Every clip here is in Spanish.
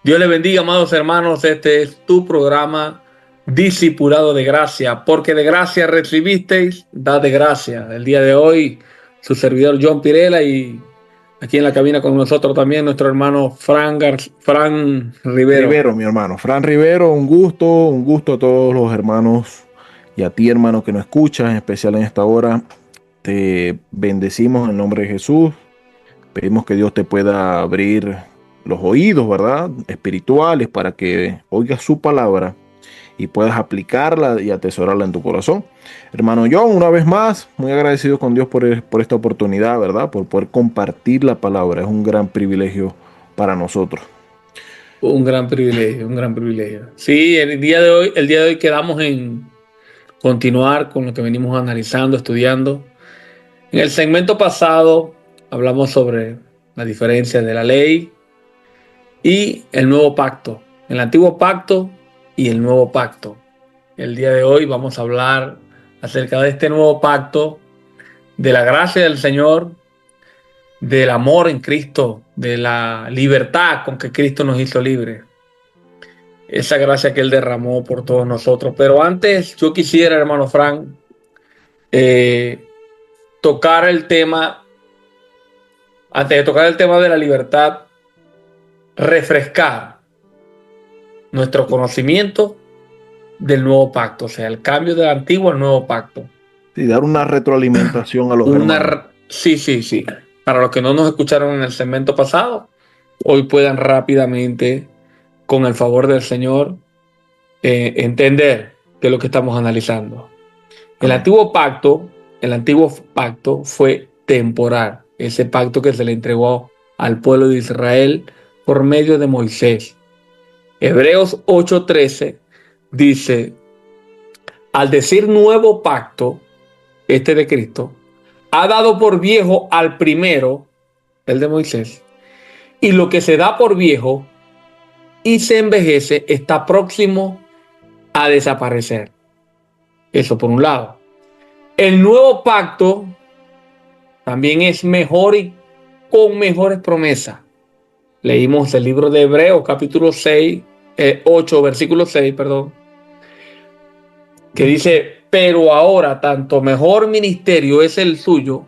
Dios les bendiga, amados hermanos. Este es tu programa Discipulado de Gracia, porque de gracia recibisteis, dad de gracia. El día de hoy, su servidor John Pirela y aquí en la cabina con nosotros también nuestro hermano Fran Rivero. Rivero, mi hermano. Fran Rivero, un gusto a todos los hermanos y a ti, hermano, que nos escuchas, en especial en esta hora. Te bendecimos en el nombre de Jesús. Pedimos que Dios te pueda abrir los oídos, ¿verdad? Espirituales para que oigas su palabra y puedas aplicarla y atesorarla en tu corazón. Hermano John, una vez más, muy agradecido con Dios por esta oportunidad, ¿verdad? Por poder compartir la palabra. Es un gran privilegio para nosotros. Un gran privilegio, un gran privilegio. Sí, el día de hoy quedamos en continuar con lo que venimos analizando, estudiando. En el segmento pasado hablamos sobre la diferencia de la ley y el nuevo pacto, el antiguo pacto y el nuevo pacto. El día de hoy vamos a hablar acerca de este nuevo pacto, de la gracia del Señor, del amor en Cristo, de la libertad con que Cristo nos hizo libres. Esa gracia que Él derramó por todos nosotros. Pero antes yo quisiera, hermano Frank, eh, tocar el tema, antes de tocar el tema de la libertad, refrescar nuestro conocimiento del nuevo pacto, o sea, el cambio del antiguo al nuevo pacto. Y dar una retroalimentación a los hermanos. Sí, sí, sí. Para los que no nos escucharon en el segmento pasado, hoy puedan rápidamente, con el favor del Señor, entender qué es lo que estamos analizando. El Amén. antiguo pacto, el antiguo pacto fue temporal. Ese pacto que se le entregó al pueblo de Israel por medio de Moisés. Hebreos 8:13 dice, al decir nuevo pacto, este de Cristo, ha dado por viejo al primero, el de Moisés, y lo que se da por viejo y se envejece está próximo a desaparecer. Eso por un lado. El nuevo pacto también es mejor y con mejores promesas. Leímos el libro de Hebreos, capítulo 6, 8, versículo 6, perdón, que dice, pero ahora tanto mejor ministerio es el suyo,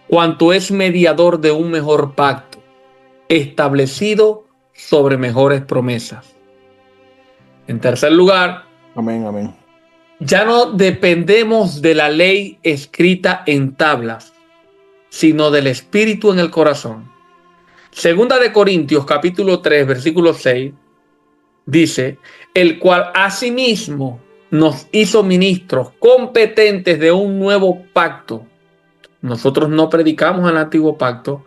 cuanto es mediador de un mejor pacto, establecido sobre mejores promesas. En tercer lugar, Amén, amén. ya no dependemos de la ley escrita en tablas, sino del Espíritu en el corazón. Segunda de Corintios, capítulo 3, versículo 6, dice, el cual asimismo nos hizo ministros competentes de un nuevo pacto. Nosotros no predicamos el antiguo pacto,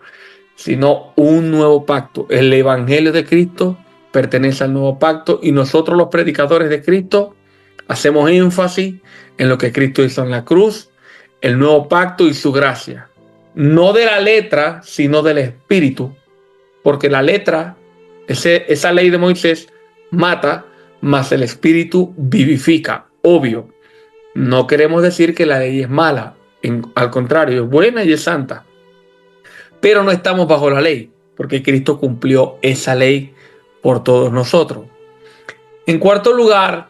sino un nuevo pacto. El Evangelio de Cristo pertenece al nuevo pacto y nosotros los predicadores de Cristo hacemos énfasis en lo que Cristo hizo en la cruz, el nuevo pacto y su gracia. No de la letra, sino del espíritu, porque la letra, esa ley de Moisés, mata, mas el espíritu vivifica. Obvio, no queremos decir que la ley es mala, al contrario, es buena y es santa. Pero no estamos bajo la ley, porque Cristo cumplió esa ley por todos nosotros. En cuarto lugar,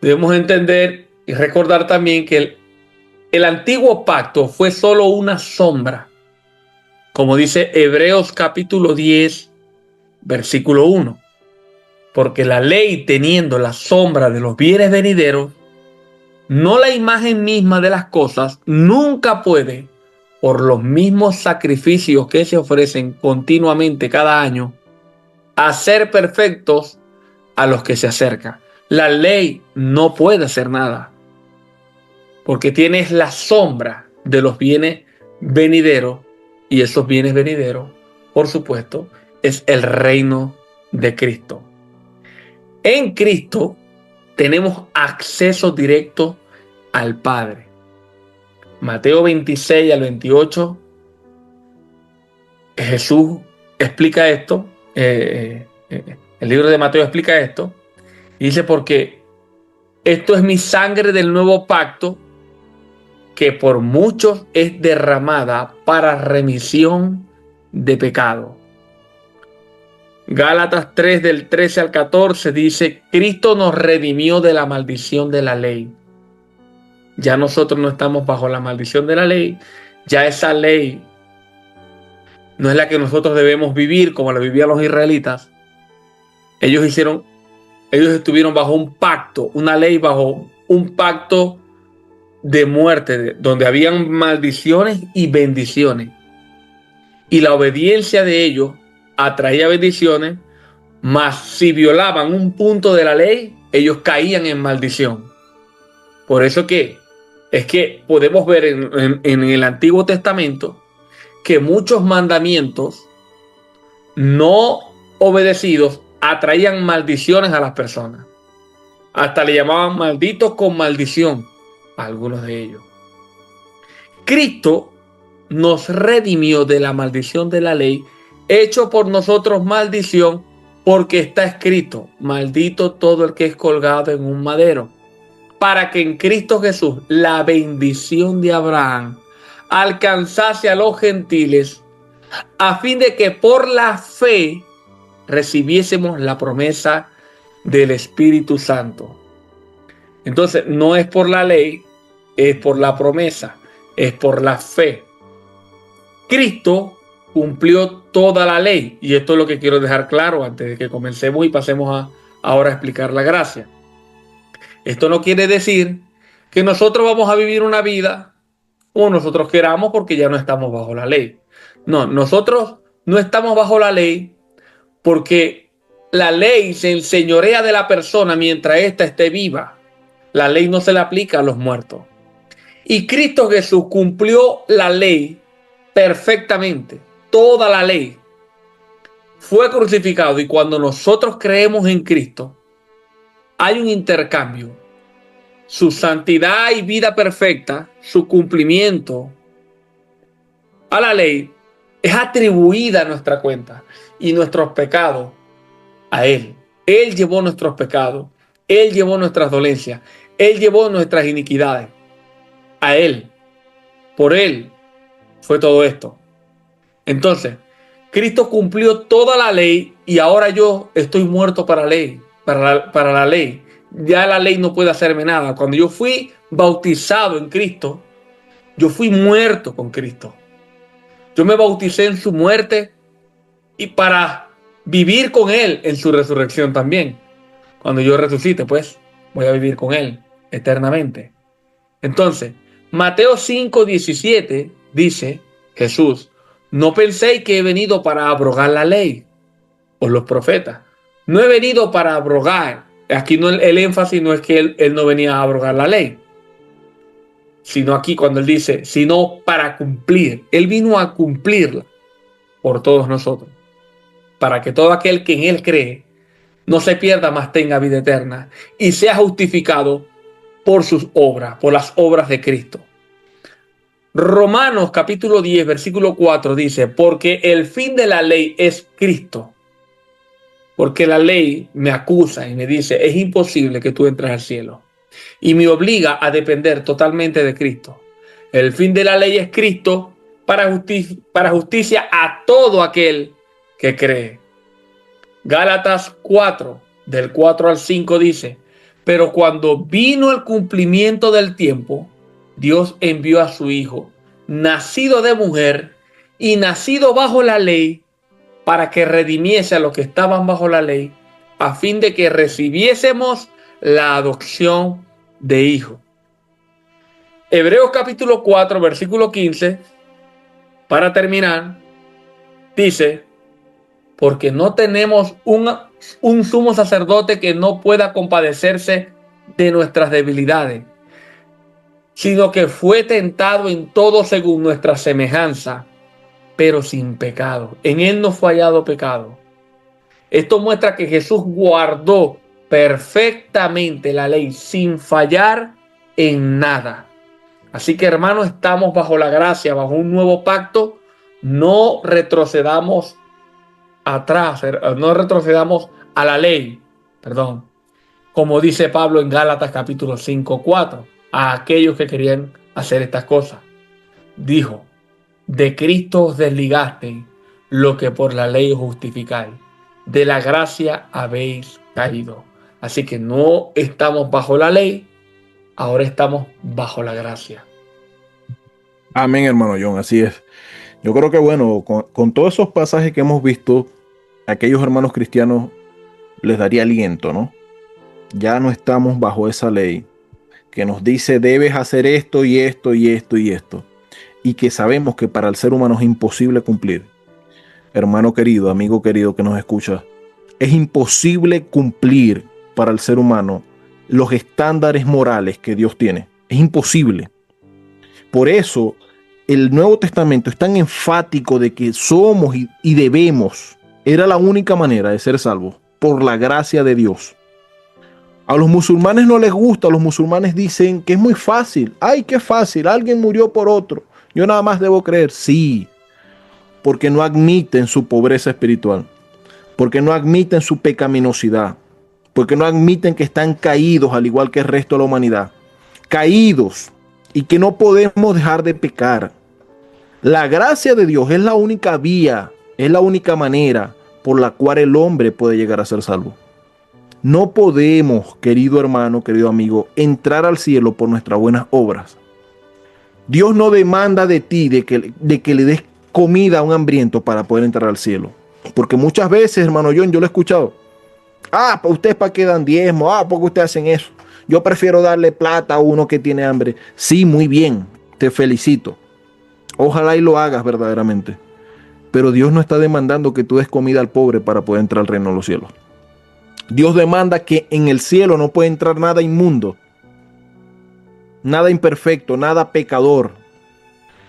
debemos entender y recordar también que el antiguo pacto fue solo una sombra, como dice Hebreos capítulo 10, versículo 1. Porque la ley, teniendo la sombra de los bienes venideros, no la imagen misma de las cosas, nunca puede, por los mismos sacrificios que se ofrecen continuamente cada año, hacer perfectos a los que se acercan. La ley no puede hacer nada, porque tienes la sombra de los bienes venideros, y esos bienes venideros, por supuesto, es el reino de Cristo. En Cristo tenemos acceso directo al Padre. Mateo 26 al 28, Jesús explica esto, el libro de Mateo explica esto, y dice, porque esto es mi sangre del nuevo pacto, que por muchos es derramada para remisión de pecado. Gálatas 3 del 13 al 14 dice, Cristo nos redimió de la maldición de la ley. Ya nosotros no estamos bajo la maldición de la ley. Ya esa ley no es la que nosotros debemos vivir como la vivían los israelitas. Ellos estuvieron bajo un pacto, una ley bajo un pacto de muerte, donde habían maldiciones y bendiciones. Y la obediencia de ellos atraía bendiciones, mas si violaban un punto de la ley, ellos caían en maldición. Por eso es que podemos ver en el Antiguo Testamento que muchos mandamientos no obedecidos atraían maldiciones a las personas. Hasta le llamaban malditos con maldición a algunos de ellos. Cristo nos redimió de la maldición de la ley, hecho por nosotros maldición, porque está escrito, maldito todo el que es colgado en un madero, para que en Cristo Jesús la bendición de Abraham alcanzase a los gentiles, a fin de que por la fe recibiésemos la promesa del Espíritu Santo. Entonces, no es por la ley, es por la promesa, es por la fe. Cristo cumplió toda la ley, y esto es lo que quiero dejar claro antes de que comencemos y pasemos ahora a explicar la gracia. Esto no quiere decir que nosotros vamos a vivir una vida como nosotros queramos porque ya no estamos bajo la ley. No, nosotros no estamos bajo la ley porque la ley se enseñorea de la persona mientras ésta esté viva. La ley no se le aplica a los muertos. Y Cristo Jesús cumplió la ley perfectamente, toda la ley. Fue crucificado y cuando nosotros creemos en Cristo, hay un intercambio. Su santidad y vida perfecta, su cumplimiento a la ley, es atribuida a nuestra cuenta y nuestros pecados a Él. Él llevó nuestros pecados, Él llevó nuestras dolencias, Él llevó nuestras iniquidades. A Él, por Él fue todo esto. Entonces, Cristo cumplió toda la ley y ahora yo estoy muerto para la ley, para la ley. Ya la ley no puede hacerme nada. Cuando yo fui bautizado en Cristo, yo fui muerto con Cristo. Yo me bauticé en su muerte y para vivir con Él en su resurrección también. Cuando yo resucite, pues, voy a vivir con Él eternamente. Entonces, Mateo 5:17 dice, Jesús, no penséis que he venido para abrogar la ley o los profetas. No he venido para abrogar. Aquí no, el énfasis no es que él no venía a abrogar la ley, sino aquí cuando él dice, sino para cumplir. Él vino a cumplirla por todos nosotros, para que todo aquel que en él cree no se pierda, mas tenga vida eterna y sea justificado por sus obras, por las obras de Cristo. Romanos capítulo 10, versículo 4 dice, porque el fin de la ley es Cristo. Porque la ley me acusa y me dice, es imposible que tú entres al cielo. Y me obliga a depender totalmente de Cristo. El fin de la ley es Cristo para justicia a todo aquel que cree. Gálatas 4, del 4 al 5 dice, pero cuando vino el cumplimiento del tiempo, Dios envió a su Hijo, nacido de mujer y nacido bajo la ley, para que redimiese a los que estaban bajo la ley, a fin de que recibiésemos la adopción de hijo. Hebreos capítulo 4, versículo 15, para terminar, dice, porque no tenemos un sumo sacerdote que no pueda compadecerse de nuestras debilidades, sino que fue tentado en todo según nuestra semejanza, pero sin pecado. En él no fue hallado pecado. Esto muestra que Jesús guardó perfectamente la ley sin fallar en nada. Así que, hermanos, estamos bajo la gracia, bajo un nuevo pacto. No retrocedamos atrás, no retrocedamos a la ley, perdón, como dice Pablo en Gálatas capítulo 5:4, a aquellos que querían hacer estas cosas. Dijo, de Cristo os desligasteis lo que por la ley os justificáis. de la gracia habéis caído. Así que no estamos bajo la ley, ahora estamos bajo la gracia. Amén, hermano John, así es. Yo creo que bueno, con todos esos pasajes que hemos visto, a aquellos hermanos cristianos les daría aliento, ¿no? Ya no estamos bajo esa ley que nos dice debes hacer esto y esto y esto y esto, y que sabemos que para el ser humano es imposible cumplir. Hermano querido, amigo querido que nos escucha, es imposible cumplir para el ser humano los estándares morales que Dios tiene. Es imposible. Por eso el Nuevo Testamento es tan enfático de que somos y debemos. Era la única manera de ser salvos, por la gracia de Dios. A los musulmanes no les gusta, los musulmanes dicen que es muy fácil. Ay, qué fácil, alguien murió por otro. Yo nada más debo creer. Sí, porque no admiten su pobreza espiritual, porque no admiten su pecaminosidad, porque no admiten que están caídos al igual que el resto de la humanidad. Caídos y que no podemos dejar de pecar. La gracia de Dios es la única vía, es la única manera por la cual el hombre puede llegar a ser salvo. No podemos, querido hermano, querido amigo, entrar al cielo por nuestras buenas obras. Dios no demanda de ti de que le des comida a un hambriento para poder entrar al cielo. Porque muchas veces, hermano John, yo lo he escuchado. Ah, pues ustedes para qué dan diezmo. Ah, porque ustedes hacen eso. Yo prefiero darle plata a uno que tiene hambre. Sí, muy bien. Te felicito. Ojalá y lo hagas verdaderamente. Pero Dios no está demandando que tú des comida al pobre para poder entrar al reino de los cielos. Dios demanda que en el cielo no puede entrar nada inmundo, nada imperfecto, nada pecador,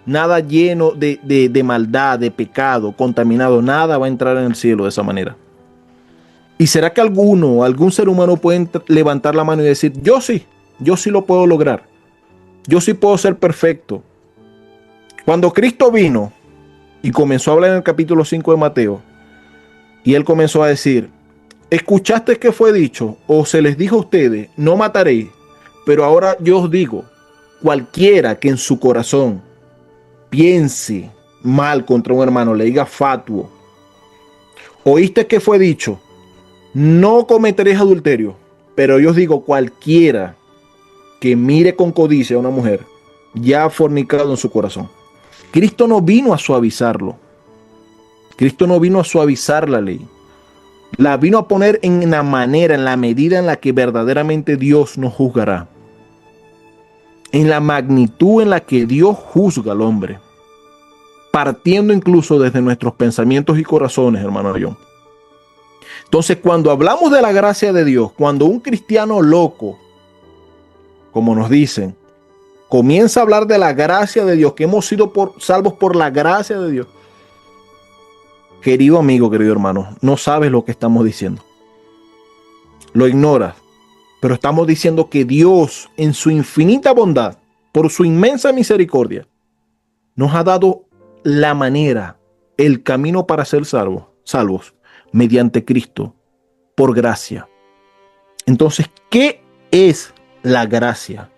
nada lleno de maldad, de pecado, contaminado. Nada va a entrar en el cielo de esa manera. ¿Y será que algún ser humano puede levantar la mano y decir, yo sí lo puedo lograr? Yo sí puedo ser perfecto. Cuando Cristo vino y comenzó a hablar en el capítulo 5 de Mateo, y él comenzó a decir, ¿escuchaste que fue dicho o se les dijo a ustedes, no mataréis? Pero ahora yo os digo, cualquiera que en su corazón piense mal contra un hermano, le diga fatuo. ¿Oíste que fue dicho? No cometeréis adulterio. Pero yo os digo, cualquiera que mire con codicia a una mujer, ya ha fornicado en su corazón. Cristo no vino a suavizarlo. Cristo no vino a suavizar la ley. La vino a poner en la manera, en la medida en la que verdaderamente Dios nos juzgará. En la magnitud en la que Dios juzga al hombre. Partiendo incluso desde nuestros pensamientos y corazones, hermano John. Entonces, cuando hablamos de la gracia de Dios, cuando un cristiano loco, como nos dicen, comienza a hablar de la gracia de Dios, que hemos sido salvos por la gracia de Dios. Querido amigo, querido hermano, no sabes lo que estamos diciendo. Lo ignoras. Pero estamos diciendo que Dios, en su infinita bondad, por su inmensa misericordia, nos ha dado la manera, el camino para ser salvos mediante Cristo, por gracia. Entonces, ¿qué es la gracia?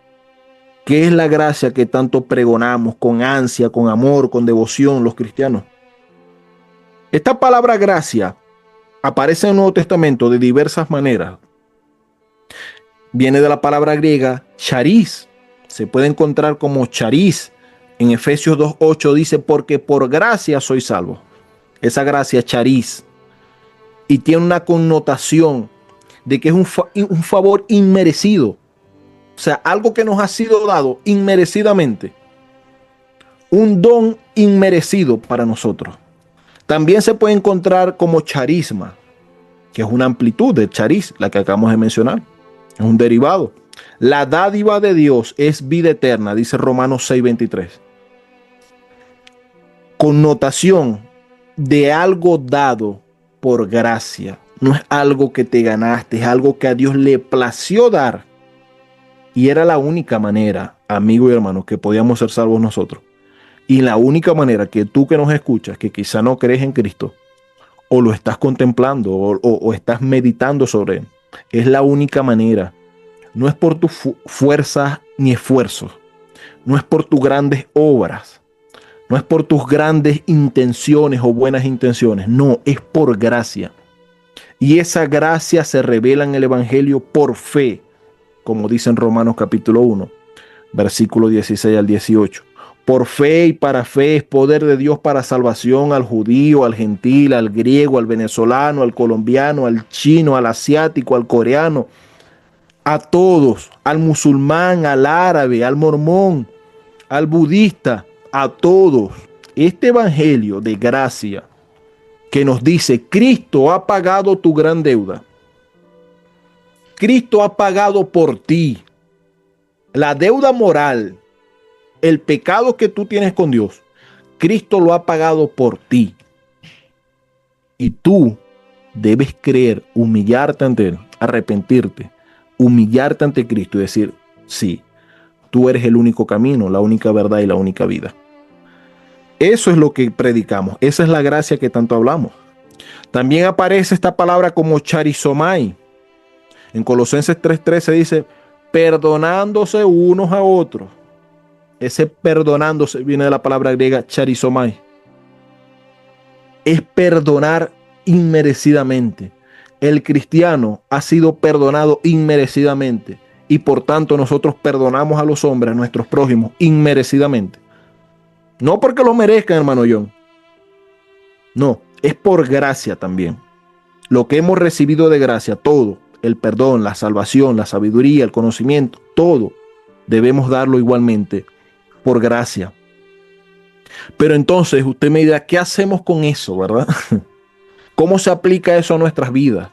¿Qué es la gracia que tanto pregonamos con ansia, con amor, con devoción los cristianos? Esta palabra gracia aparece en el Nuevo Testamento de diversas maneras. Viene de la palabra griega charis. Se puede encontrar como charis. En Efesios 2:8 dice, porque por gracia soy salvo. Esa gracia charis. Y tiene una connotación de que es un favor inmerecido. O sea, algo que nos ha sido dado inmerecidamente. Un don inmerecido para nosotros. También se puede encontrar como charisma, que es una amplitud de charis, la que acabamos de mencionar. Es un derivado. La dádiva de Dios es vida eterna, dice Romanos 6:23. Connotación de algo dado por gracia. No es algo que te ganaste, es algo que a Dios le plació dar. Y era la única manera, amigo y hermano, que podíamos ser salvos nosotros. Y la única manera que tú que nos escuchas, que quizá no crees en Cristo, o lo estás contemplando, o estás meditando sobre él, es la única manera. No es por tus fuerzas ni esfuerzos. No es por tus grandes obras. No es por tus grandes intenciones o buenas intenciones. No, es por gracia. Y esa gracia se revela en el Evangelio por fe, como dice en Romanos capítulo 1, versículo 16 al 18. Por fe y para fe es poder de Dios para salvación al judío, al gentil, al griego, al venezolano, al colombiano, al chino, al asiático, al coreano, a todos, al musulmán, al árabe, al mormón, al budista, a todos. Este evangelio de gracia que nos dice: Cristo ha pagado tu gran deuda. Cristo ha pagado por ti la deuda moral, el pecado que tú tienes con Dios. Cristo lo ha pagado por ti. Y tú debes creer, humillarte ante Él, arrepentirte, humillarte ante Cristo y decir: sí, tú eres el único camino, la única verdad y la única vida. Eso es lo que predicamos. Esa es la gracia que tanto hablamos. También aparece esta palabra como charizomai. En Colosenses 3:13 dice: perdonándose unos a otros. Ese perdonándose viene de la palabra griega charizomai. Es perdonar inmerecidamente. El cristiano ha sido perdonado inmerecidamente y por tanto nosotros perdonamos a los hombres, a nuestros prójimos, inmerecidamente. No porque lo merezcan, hermano John. No, es por gracia también. Lo que hemos recibido de gracia, todo, el perdón, la salvación, la sabiduría, el conocimiento, todo, debemos darlo igualmente por gracia. Pero entonces usted me dirá: ¿qué hacemos con eso, verdad? ¿Cómo se aplica eso a nuestras vidas?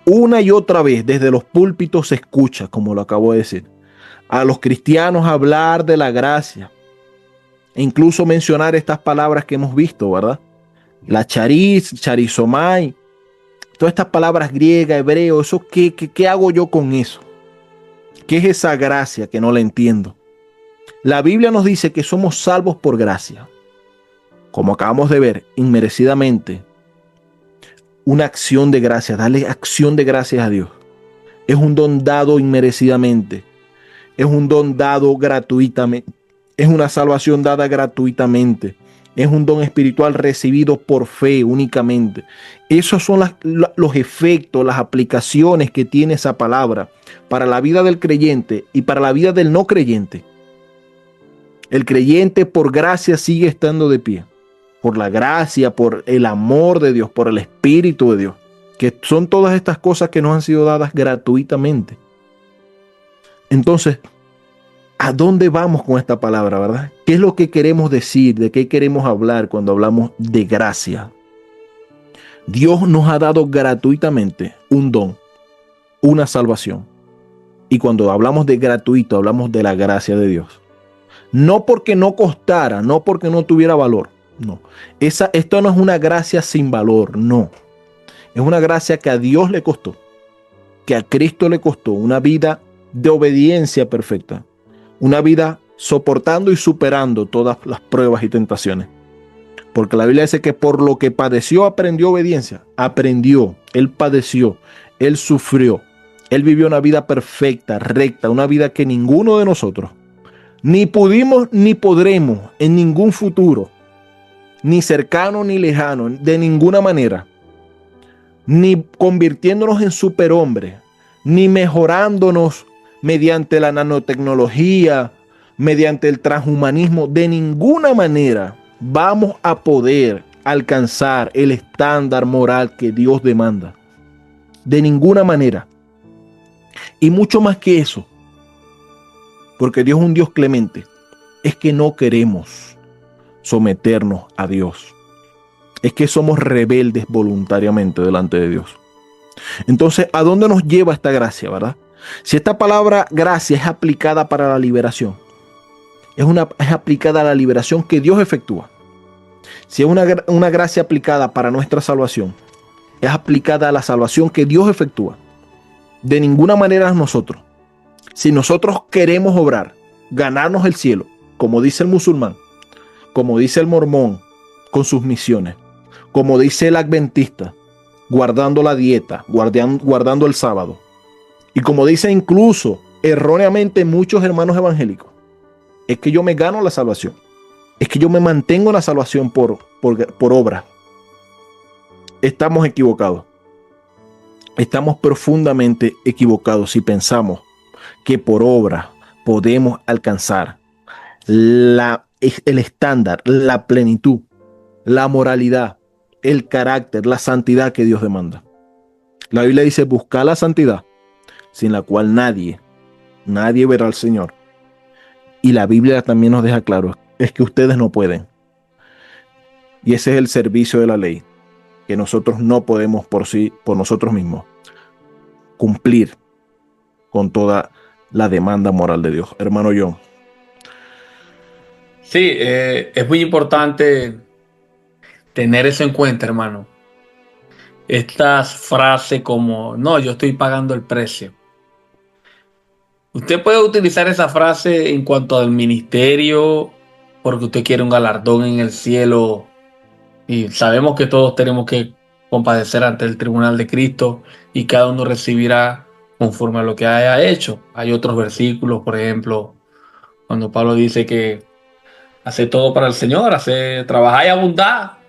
Una y otra vez desde los púlpitos se escucha, como lo acabo de decir, a los cristianos hablar de la gracia e incluso mencionar estas palabras que hemos visto, ¿verdad? La charizomai, todas estas palabras griegas, hebreo, ¿eso qué hago yo con eso? ¿Qué es esa gracia que no la entiendo? La Biblia nos dice que somos salvos por gracia, como acabamos de ver, inmerecidamente. Una acción de gracia, darle acción de gracias a Dios. Es un don dado inmerecidamente. Es un don dado gratuitamente. Es una salvación dada gratuitamente. Es un don espiritual recibido por fe únicamente. Esos son los efectos, las aplicaciones que tiene esa palabra para la vida del creyente y para la vida del no creyente. El creyente por gracia sigue estando de pie. Por la gracia, por el amor de Dios, por el Espíritu de Dios. Que son todas estas cosas que nos han sido dadas gratuitamente. Entonces, ¿a dónde vamos con esta palabra, verdad? ¿Qué es lo que queremos decir? ¿De qué queremos hablar cuando hablamos de gracia? Dios nos ha dado gratuitamente un don, una salvación. Y cuando hablamos de gratuito, hablamos de la gracia de Dios. No porque no costara, no porque no tuviera valor. No. Esto no es una gracia sin valor, no. Es una gracia que a Dios le costó, que a Cristo le costó, una vida de obediencia perfecta. Una vida soportando y superando todas las pruebas y tentaciones. Porque la Biblia dice que por lo que padeció aprendió obediencia. Aprendió, Él padeció, Él sufrió. Él vivió una vida perfecta, recta, una vida que ninguno de nosotros ni pudimos ni podremos en ningún futuro, ni cercano ni lejano, de ninguna manera, ni convirtiéndonos en superhombres, ni mejorándonos mediante la nanotecnología, mediante el transhumanismo, de ninguna manera vamos a poder alcanzar el estándar moral que Dios demanda. De ninguna manera. Y mucho más que eso, porque Dios es un Dios clemente, es que no queremos someternos a Dios. Es que somos rebeldes voluntariamente delante de Dios. Entonces, ¿a dónde nos lleva esta gracia, verdad? Si esta palabra gracia es aplicada para la liberación, es aplicada a la liberación que Dios efectúa. Si es una gracia aplicada para nuestra salvación, es aplicada a la salvación que Dios efectúa. De ninguna manera nosotros. Si nosotros queremos obrar, ganarnos el cielo, como dice el musulmán, como dice el mormón, con sus misiones, como dice el adventista, guardando la dieta, guardando el sábado, y como dice incluso erróneamente muchos hermanos evangélicos, es que yo me gano la salvación, es que yo me mantengo en la salvación por obra. Estamos equivocados. estamos profundamente equivocados si pensamos que por obra podemos alcanzar el estándar, la plenitud, la moralidad, el carácter, la santidad que Dios demanda. La Biblia dice: buscar la santidad, sin la cual nadie verá al Señor. Y la Biblia también nos deja claro, es que ustedes no pueden. Y ese es el servicio de la ley, que nosotros no podemos por nosotros mismos, cumplir con toda la demanda moral de Dios. Hermano John. Sí, es muy importante tener eso en cuenta, hermano. Estas frases como, no, yo estoy pagando el precio. Usted puede utilizar esa frase en cuanto al ministerio, porque usted quiere un galardón en el cielo. Y sabemos que todos tenemos que compadecer ante el tribunal de Cristo y cada uno recibirá conforme a lo que haya hecho. Hay otros versículos, por ejemplo, cuando Pablo dice que hace todo para el Señor, hace trabajar y abundar,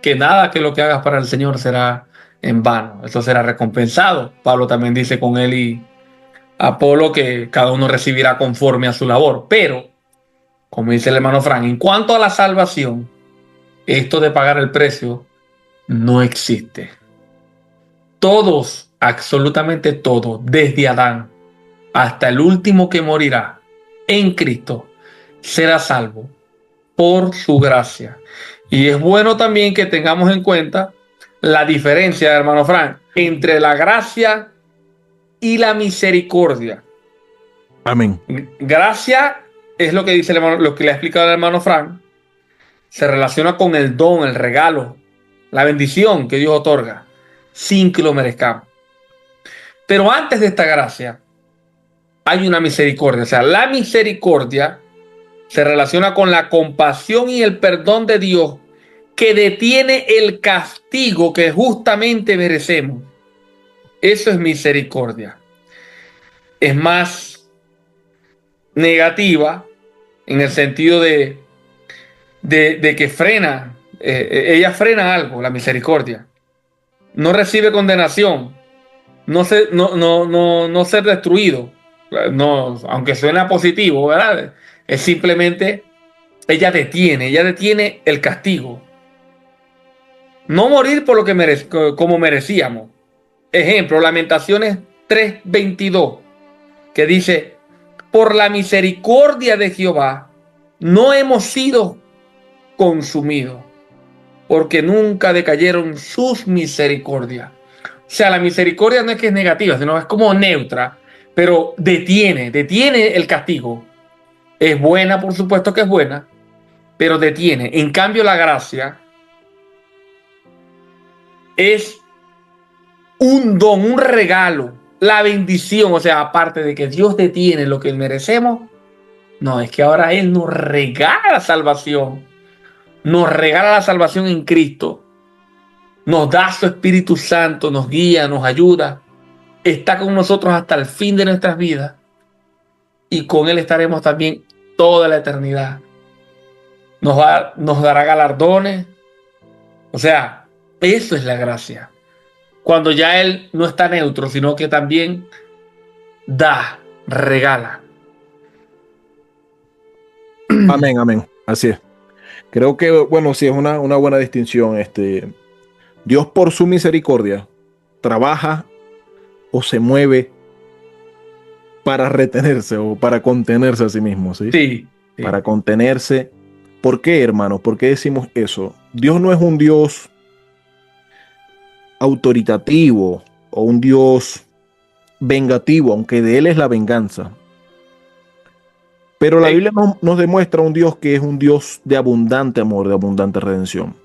que nada que lo que hagas para el Señor será en vano, eso será recompensado. Pablo también dice con él y Apolo que cada uno recibirá conforme a su labor. Pero, como dice el hermano Frank, en cuanto a la salvación, esto de pagar el precio no existe. Todos, absolutamente todos, desde Adán hasta el último que morirá en Cristo, será salvo por su gracia. Y es bueno también que tengamos en cuenta la diferencia, hermano Frank, entre la gracia y la misericordia. Amén. Gracia es lo que dice el hermano, lo que le ha explicado el hermano Frank, se relaciona con el don, el regalo, la bendición que Dios otorga, sin que lo merezcamos. Pero antes de esta gracia, hay una misericordia. O sea, la misericordia se relaciona con la compasión y el perdón de Dios que detiene el castigo que justamente merecemos. Eso es misericordia. Es más negativa en el sentido de que frena, ella frena algo, la misericordia. No recibe condenación, no ser destruido, no, aunque suena positivo, ¿verdad? Es simplemente, ella detiene el castigo. No morir por lo que como merecíamos. Ejemplo, Lamentaciones 3:22, que dice: por la misericordia de Jehová no hemos sido consumidos, porque nunca decayeron sus misericordias. O sea, la misericordia no es que es negativa, sino es como neutra, pero detiene el castigo. Es buena, por supuesto que es buena, pero detiene. En cambio, la gracia es un don, un regalo, la bendición. O sea, aparte de que Dios detiene lo que merecemos, no, es que ahora Él nos regala la salvación. Nos regala la salvación en Cristo. Nos da su Espíritu Santo, nos guía, nos ayuda. Está con nosotros hasta el fin de nuestras vidas. Y con Él estaremos también toda la eternidad. Nos dará galardones. O sea, eso es la gracia. Cuando ya Él no está neutro, sino que también da, regala. Amén, amén. Así es. Creo que, bueno, sí es una buena distinción. Dios por su misericordia trabaja o se mueve para retenerse o para contenerse a sí mismo, ¿sí? Sí, sí. Para contenerse. ¿Por qué, hermano? ¿Por qué decimos eso? Dios no es un Dios autoritativo o un Dios vengativo, aunque de Él es la venganza. Pero la Biblia nos demuestra un Dios que es un Dios de abundante amor, de abundante redención.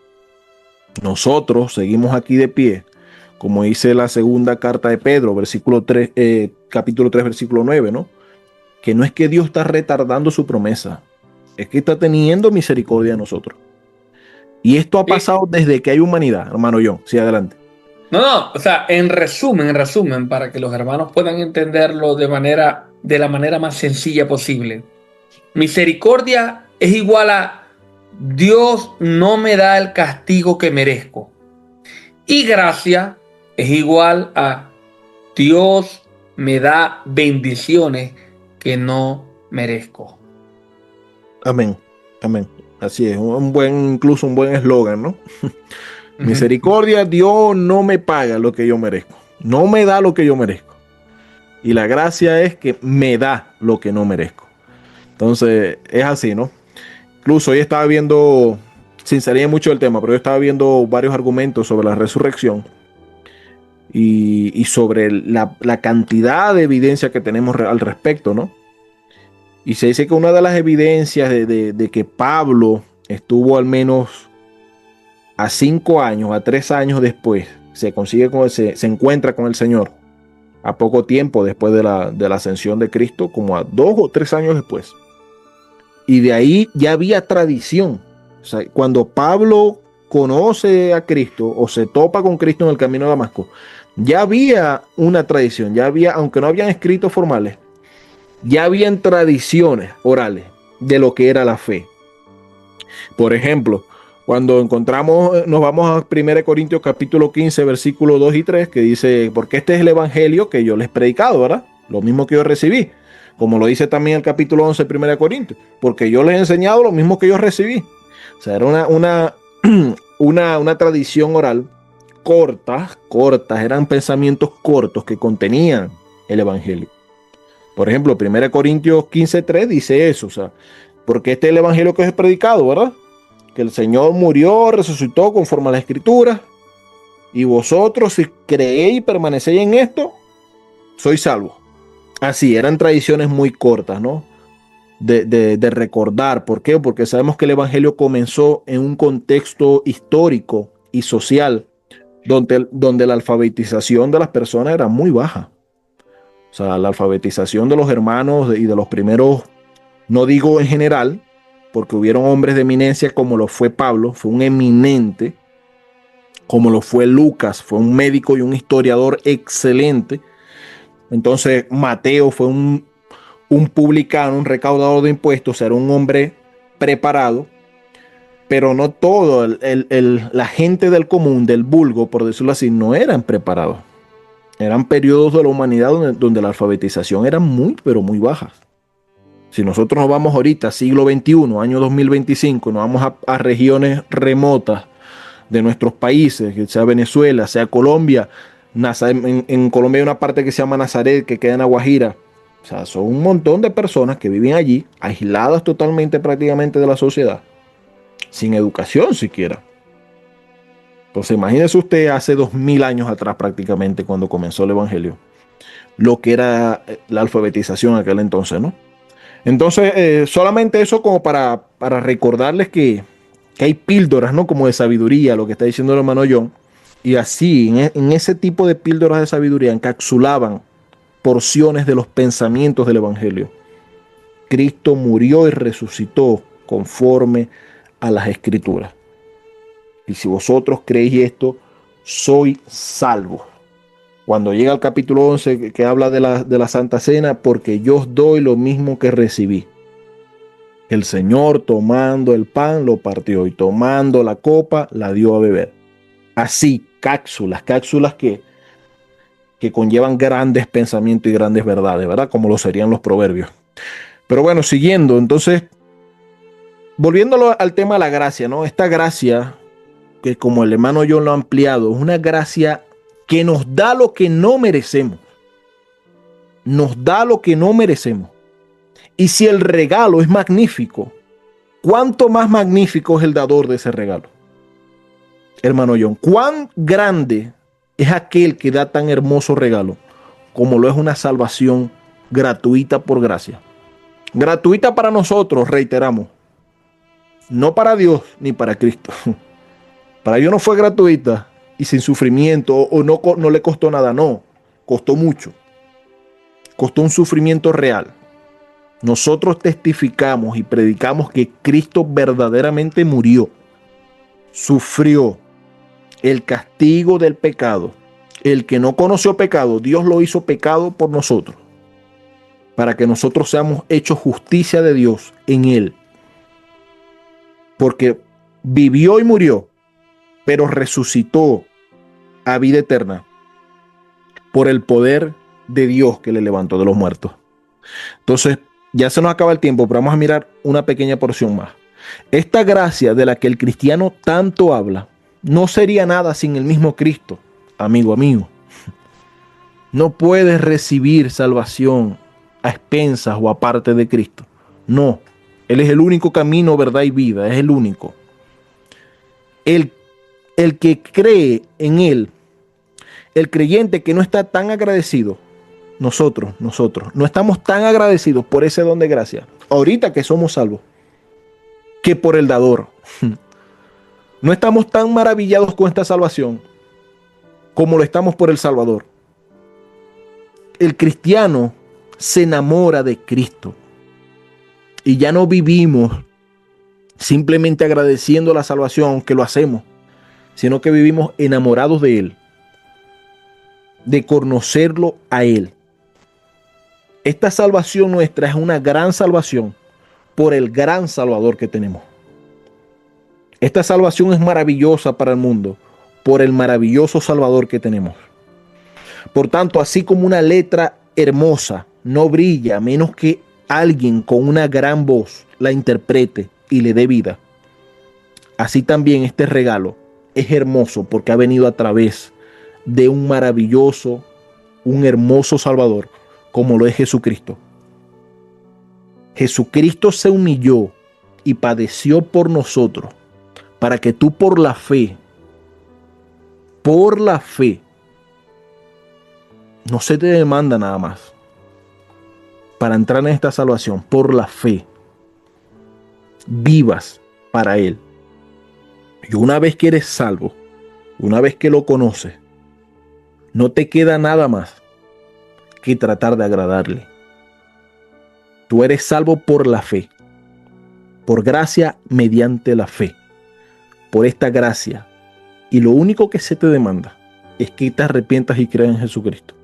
Nosotros seguimos aquí de pie, como dice la segunda carta de Pedro, capítulo 3, versículo 9, ¿no? Que no es que Dios está retardando su promesa, es que está teniendo misericordia de nosotros. Y esto ha pasado desde que hay humanidad, hermano John. Sí, adelante. No, o sea, en resumen, para que los hermanos puedan entenderlo de la manera más sencilla posible. Misericordia es igual a Dios no me da el castigo que merezco. Y gracia es igual a Dios me da bendiciones que no merezco. Amén. Amén. Así es, incluso un buen eslogan, ¿no? Ujú. Misericordia, Dios no me paga lo que yo merezco. No me da lo que yo merezco. Y la gracia es que me da lo que no merezco. Entonces, es así, ¿no? Incluso hoy estaba viendo, sin salir mucho del tema, pero yo estaba viendo varios argumentos sobre la resurrección y sobre la cantidad de evidencia que tenemos al respecto, ¿no? Y se dice que una de las evidencias de que Pablo estuvo al menos a 5 años, a 3 años después, se encuentra con el Señor, a poco tiempo después de la ascensión de Cristo, como a 2 o 3 años después. Y de ahí ya había tradición. O sea, cuando Pablo conoce a Cristo o se topa con Cristo en el camino de Damasco, ya había una tradición, ya había, aunque no habían escritos formales, ya habían tradiciones orales de lo que era la fe. Por ejemplo, cuando nos vamos a 1 Corintios capítulo 15, versículos 2 y 3, que dice, porque este es el evangelio que yo les he predicado, ¿verdad? Lo mismo que yo recibí. Como lo dice también el capítulo 11 de 1 Corintios, porque yo les he enseñado lo mismo que yo recibí. O sea, era una tradición oral cortas, eran pensamientos cortos que contenían el evangelio. Por ejemplo, 1 Corintios 15:3 dice eso, o sea, porque este es el evangelio que os he predicado, ¿verdad? Que el Señor murió, resucitó conforme a la Escritura, y vosotros, si creéis y permanecéis en esto, sois salvos. Así, eran tradiciones muy cortas, ¿no? De recordar. ¿Por qué? Porque sabemos que el evangelio comenzó en un contexto histórico y social donde la alfabetización de las personas era muy baja. O sea, la alfabetización de los hermanos y de los primeros, no digo en general, porque hubieron hombres de eminencia como lo fue Pablo, fue un eminente, como lo fue Lucas, fue un médico y un historiador excelente. Entonces Mateo fue un publicano, un recaudador de impuestos, era un hombre preparado, pero no todo, la gente del común, del vulgo, por decirlo así, no eran preparados. Eran periodos de la humanidad donde la alfabetización era muy, pero muy baja. Si nosotros nos vamos ahorita, siglo XXI, año 2025, nos vamos a regiones remotas de nuestros países, sea Venezuela, sea Colombia, en Colombia hay una parte que se llama Nazaret, que queda en La Guajira. O sea, son un montón de personas que viven allí, aisladas totalmente prácticamente de la sociedad, sin educación siquiera. Entonces imagínese usted hace 2000 años atrás prácticamente cuando comenzó el evangelio, lo que era la alfabetización en aquel entonces, ¿no? Entonces, solamente eso como para recordarles que hay píldoras, ¿no? Como de sabiduría, lo que está diciendo el hermano John. Y así, en ese tipo de píldoras de sabiduría, encapsulaban porciones de los pensamientos del evangelio. Cristo murió y resucitó conforme a las escrituras. Y si vosotros creéis esto, sois salvos. Cuando llega al capítulo 11 que habla de la Santa Cena, porque yo os doy lo mismo que recibí. El Señor, tomando el pan, lo partió, y tomando la copa, la dio a beber. Así, cápsulas que conllevan grandes pensamientos y grandes verdades, ¿verdad? Como lo serían los proverbios. Pero bueno, siguiendo, entonces, volviéndolo al tema de la gracia, ¿no? Esta gracia, que como el hermano John lo ha ampliado, es una gracia que nos da lo que no merecemos. Nos da lo que no merecemos. Y si el regalo es magnífico, ¿cuánto más magnífico es el dador de ese regalo? Hermano John, ¿cuán grande es aquel que da tan hermoso regalo como lo es una salvación gratuita por gracia? Gratuita para nosotros, reiteramos. No para Dios ni para Cristo. Para Dios no fue gratuita y sin sufrimiento o no le costó nada, no. Costó mucho. Costó un sufrimiento real. Nosotros testificamos y predicamos que Cristo verdaderamente murió, sufrió el castigo del pecado. El que no conoció pecado, Dios lo hizo pecado por nosotros, para que nosotros seamos hechos justicia de Dios en Él. Porque vivió y murió, pero resucitó a vida eterna por el poder de Dios que le levantó de los muertos. Entonces, ya se nos acaba el tiempo, pero vamos a mirar una pequeña porción más. Esta gracia de la que el cristiano tanto habla no sería nada sin el mismo Cristo, amigo. No puedes recibir salvación a expensas o aparte de Cristo. No, Él es el único camino, verdad y vida, es el único. El que cree en Él, el creyente que no está tan agradecido, nosotros, no estamos tan agradecidos por ese don de gracia, ahorita que somos salvos, que por el dador. No estamos tan maravillados con esta salvación como lo estamos por el Salvador. El cristiano se enamora de Cristo y ya no vivimos simplemente agradeciendo la salvación, aunque lo hacemos, sino que vivimos enamorados de Él, de conocerlo a Él. Esta salvación nuestra es una gran salvación por el gran Salvador que tenemos. Esta salvación es maravillosa para el mundo por el maravilloso Salvador que tenemos. Por tanto, así como una letra hermosa no brilla a menos que alguien con una gran voz la interprete y le dé vida, así también este regalo es hermoso porque ha venido a través de un maravilloso, un hermoso Salvador como lo es Jesucristo. Jesucristo se humilló y padeció por nosotros para que tú por la fe, no se te demanda nada más para entrar en esta salvación, por la fe, vivas para Él. Y una vez que eres salvo, una vez que lo conoces, no te queda nada más que tratar de agradarle. Tú eres salvo por la fe, por gracia mediante la fe, por esta gracia. Y lo único que se te demanda es que te arrepientas y creas en Jesucristo.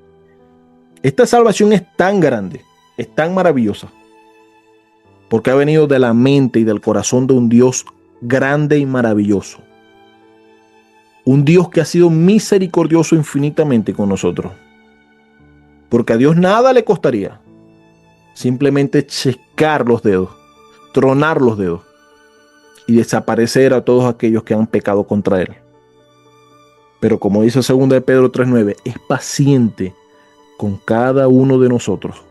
Esta salvación es tan grande, es tan maravillosa, porque ha venido de la mente y del corazón de un Dios grande y maravilloso. Un Dios que ha sido misericordioso infinitamente con nosotros. Porque a Dios nada le costaría simplemente checar los dedos, tronar los dedos y desaparecer a todos aquellos que han pecado contra Él. Pero como dice 2 de Pedro 3:9, es paciente con cada uno de nosotros,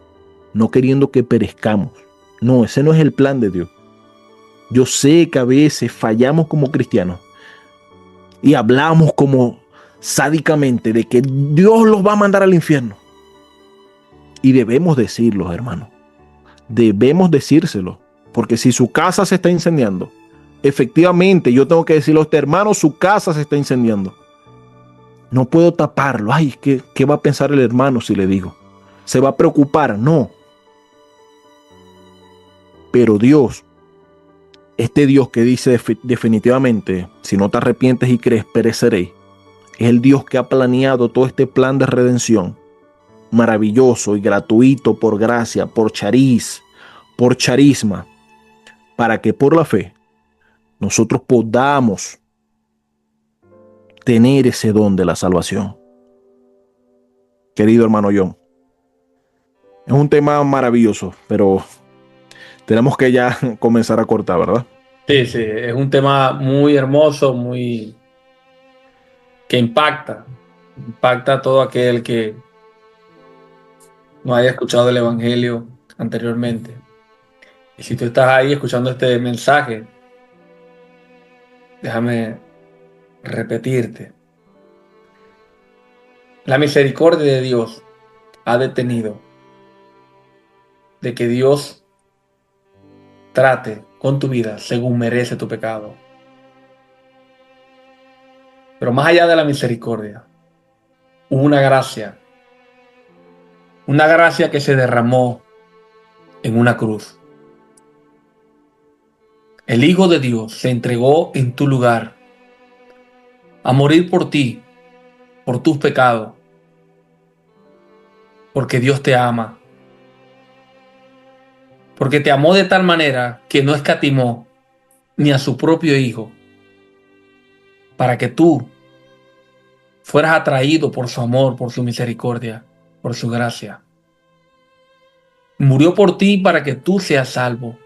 no queriendo que perezcamos. No, ese no es el plan de Dios. Yo sé que a veces fallamos como cristianos y hablamos como sádicamente de que Dios los va a mandar al infierno. Y debemos decirlo, hermano. Debemos decírselo, porque si su casa se está incendiando, efectivamente yo tengo que decirle a usted, hermano, su casa se está incendiando. No puedo taparlo. Ay, ¿qué va a pensar el hermano si le digo? ¿Se va a preocupar? No. Pero Dios, este Dios que dice definitivamente, si no te arrepientes y crees, pereceréis, es el Dios que ha planeado todo este plan de redención maravilloso y gratuito por gracia, por chariz, por charisma, para que por la fe nosotros podamos tener ese don de la salvación. Querido hermano John, es un tema maravilloso, pero tenemos que ya comenzar a cortar, ¿verdad? Sí, es un tema muy hermoso, muy que impacta a todo aquel que no haya escuchado el Evangelio anteriormente. Y si tú estás ahí escuchando este mensaje, déjame repetirte. La misericordia de Dios ha detenido de que Dios trate con tu vida según merece tu pecado. Pero más allá de la misericordia, hubo una gracia que se derramó en una cruz. El Hijo de Dios se entregó en tu lugar a morir por ti, por tus pecados, porque Dios te ama, porque te amó de tal manera que no escatimó ni a su propio Hijo, para que tú fueras atraído por su amor, por su misericordia, por su gracia. Murió por ti para que seas salvo.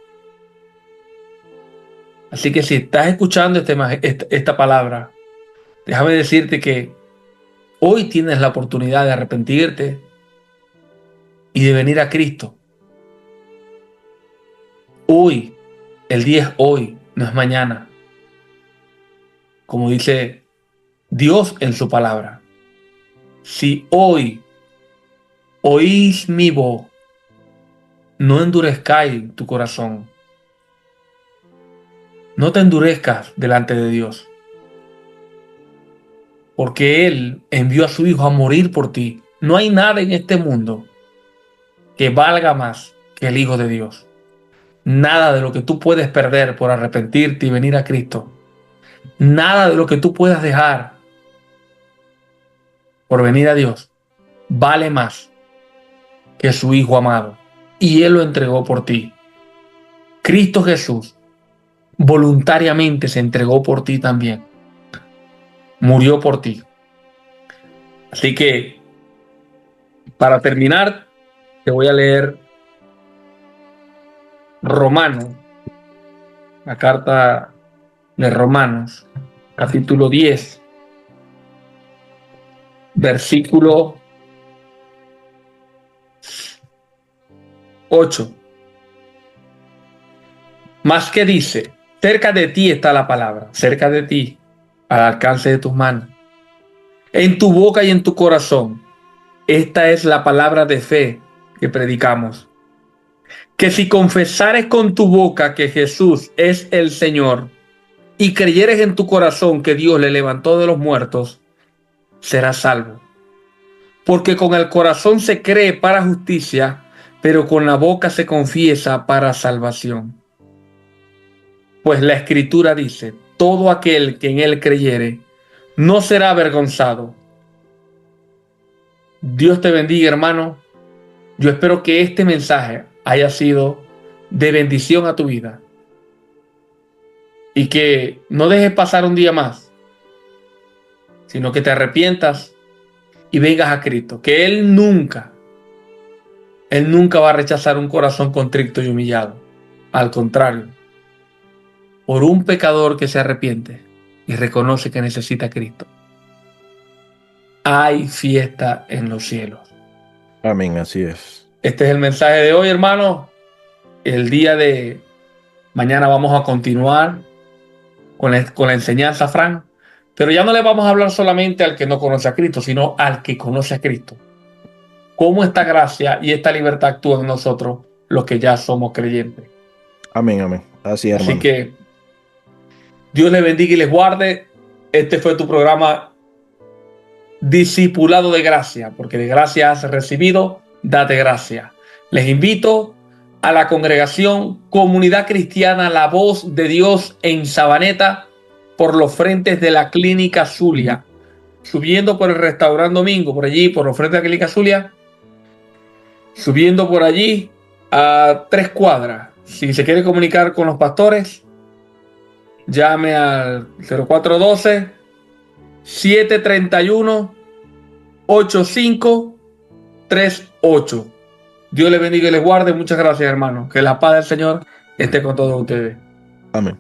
Así que si estás escuchando esta palabra, déjame decirte que hoy tienes la oportunidad de arrepentirte y de venir a Cristo. Hoy, el día es hoy, no es mañana. Como dice Dios en su palabra. Si hoy oís mi voz, no endurezcáis tu corazón. No te endurezcas delante de Dios. Porque Él envió a su Hijo a morir por ti. No hay nada en este mundo que valga más que el Hijo de Dios. Nada de lo que tú puedes perder por arrepentirte y venir a Cristo. Nada de lo que tú puedas dejar por venir a Dios vale más que su Hijo amado. Y Él lo entregó por ti. Cristo Jesús voluntariamente se entregó por ti también. Murió por ti. Así que, para terminar, te voy a leer Romanos, la carta de Romanos, capítulo 10, versículo 8. Más que dice, cerca de ti está la palabra, cerca de ti, al alcance de tus manos, en tu boca y en tu corazón. Esta es la palabra de fe que predicamos. Que si confesares con tu boca que Jesús es el Señor y creyeres en tu corazón que Dios le levantó de los muertos, serás salvo. Porque con el corazón se cree para justicia, pero con la boca se confiesa para salvación. Pues la Escritura dice, todo aquel que en él creyere no será avergonzado. Dios te bendiga, hermano. Yo espero que este mensaje haya sido de bendición a tu vida y que no dejes pasar un día más, sino que te arrepientas y vengas a Cristo, que Él nunca va a rechazar un corazón contrito y humillado. Al contrario, por un pecador que se arrepiente y reconoce que necesita a Cristo, hay fiesta en los cielos. Amén, así es. Este es el mensaje de hoy, hermano. El día de mañana vamos a continuar con la enseñanza, Fran, pero ya no le vamos a hablar solamente al que no conoce a Cristo, sino al que conoce a Cristo. Cómo esta gracia y esta libertad actúan en nosotros, los que ya somos creyentes. Amén, amén. Así es, hermano. Así que Dios les bendiga y les guarde. Este fue tu programa Discipulado de Gracia, porque de gracia has recibido, date gracia. Les invito a la congregación Comunidad Cristiana La Voz de Dios en Sabaneta, por los frentes de la Clínica Zulia, subiendo por el Restaurante Domingo, por allí, por los frentes de la Clínica Zulia, subiendo por allí a 3 cuadras. Si se quiere comunicar con los pastores, llame al 0412-731-8538. Dios les bendiga y les guarde. Muchas gracias, hermano. Que la paz del Señor esté con todos ustedes. Amén.